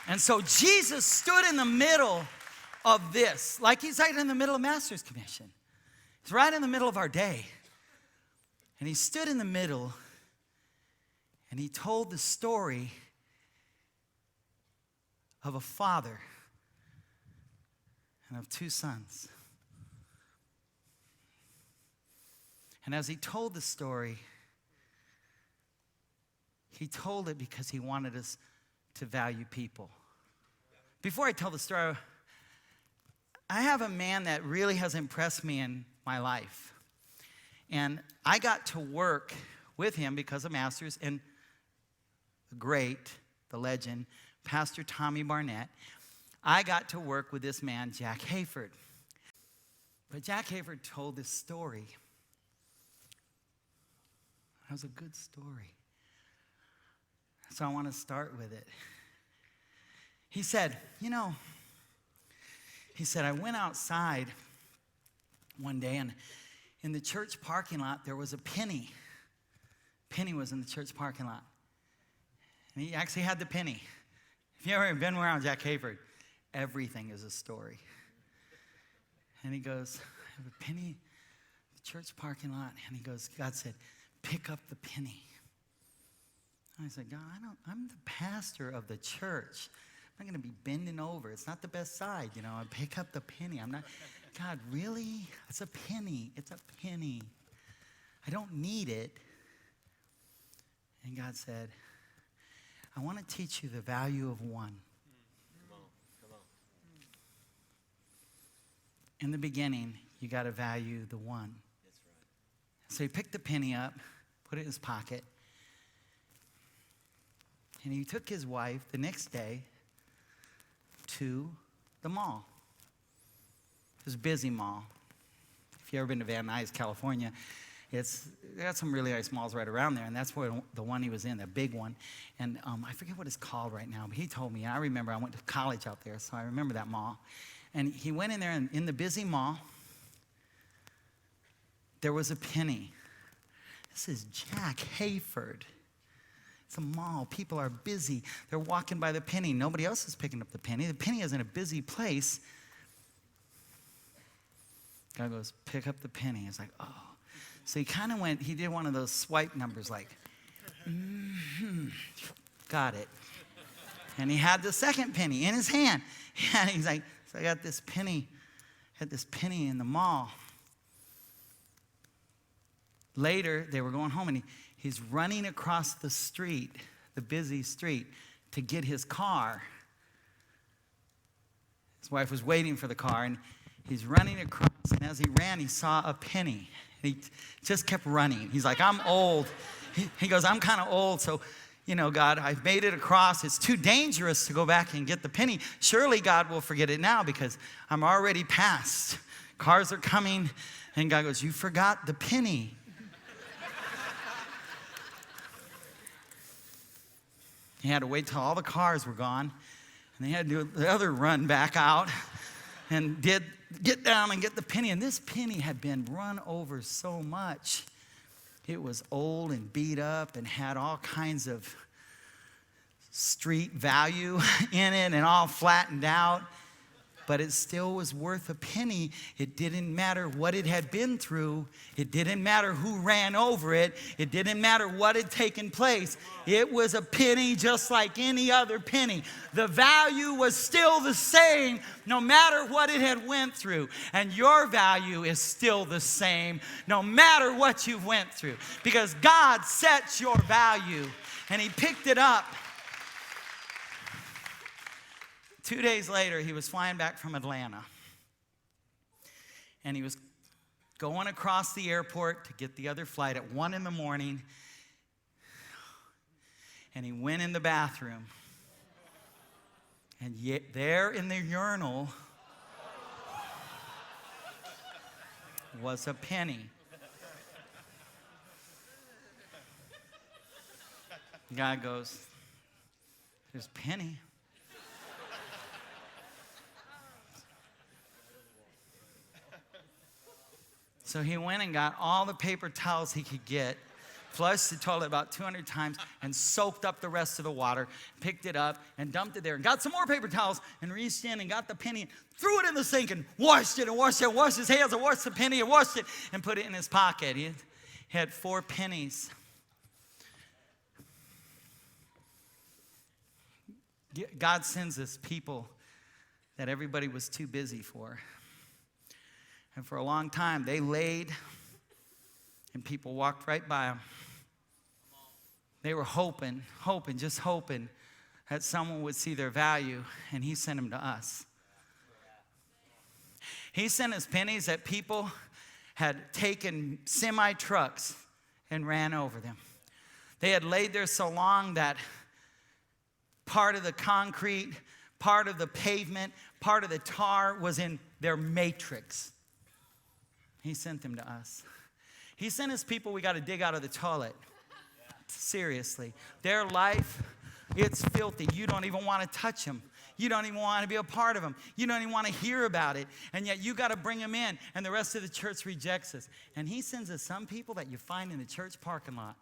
And so Jesus stood in the middle of this, like he's right in the middle of Master's Commission. He's right in the middle of our day. And he stood in the middle and he told the story of a father and of two sons. And as he told the story, he told it because he wanted us to value people. Before I tell the story, I have a man that really has impressed me in my life. And I got to work with him because of Masters, and the great, the legend, Pastor Tommy Barnett. I got to work with this man, Jack Hayford. But Jack Hayford told this story. That was a good story. So I want to start with it. He said, I went outside one day, and in the church parking lot, there was a penny. Penny was in the church parking lot. And he actually had the penny. If you've ever been around Jack Hayford, everything is a story. And he goes, I have a penny in the church parking lot. And he goes, God said, pick up the penny. And I said, God, I'm the pastor of the church. I'm not going to be bending over. It's not the best side, I pick up the penny. I'm not, God, really? It's a penny. It's a penny. I don't need it. And God said, I want to teach you the value of one. Come on. In the beginning, you got to value the one. That's right. So he picked the penny up, put it in his pocket, and he took his wife the next day to the mall. It was a busy mall. If you've ever been to Van Nuys, California, they got some really nice malls right around there, and that's where the one he was in, the big one. And I forget what it's called right now, but he told me, and I remember I went to college out there, so I remember that mall. And he went in there, and in the busy mall, there was a penny. This is Jack Hayford. It's a mall. People are busy. They're walking by the penny. Nobody else is picking up the penny. The penny is in a busy place. God goes, pick up the penny. It's like, oh. So he did one of those swipe numbers like, got it. And he had the second penny in his hand. And he's like, so I got this penny in the mall. Later, they were going home, and he's running across the street, the busy street, to get his car. His wife was waiting for the car, and he's running across, and as he ran, he saw a penny. And he just kept running. He's like, I'm old. He goes, I'm kind of old, so, God, I've made it across. It's too dangerous to go back and get the penny. Surely God will forget it now because I'm already past. Cars are coming, and God goes, you forgot the penny. He had to wait till all the cars were gone, and they had to do the other run back out and get down and get the penny. And this penny had been run over so much. It was old and beat up and had all kinds of street value in it and all flattened out. But it still was worth a penny. It didn't matter what it had been through. It didn't matter who ran over it. It didn't matter what had taken place. It was a penny just like any other penny. The value was still the same no matter what it had went through. And your value is still the same no matter what you went through. Because God sets your value. And he picked it up. 2 days later, he was flying back from Atlanta. And he was going across the airport to get the other flight at 1 in the morning. And he went in the bathroom. And yet there in the urinal was a penny. God goes, there's a penny. So he went and got all the paper towels he could get, flushed the toilet about 200 times and soaked up the rest of the water, picked it up and dumped it there and got some more paper towels and reached in and got the penny and threw it in the sink and washed it and washed it and washed his hands and washed the penny and washed it and put it in his pocket. He had 4 pennies. God sends us people that everybody was too busy for. And for a long time, they laid and people walked right by them. They were hoping that someone would see their value, and he sent them to us. He sent us pennies that people had taken semi-trucks and ran over them. They had laid there so long that part of the concrete, part of the pavement, part of the tar was in their matrix. He sent them to us. He sent us people we got to dig out of the toilet. Seriously. Their life, it's filthy. You don't even want to touch them. You don't even want to be a part of them. You don't even want to hear about it. And yet you got to bring them in, and the rest of the church rejects us. And he sends us some people that you find in the church parking lot.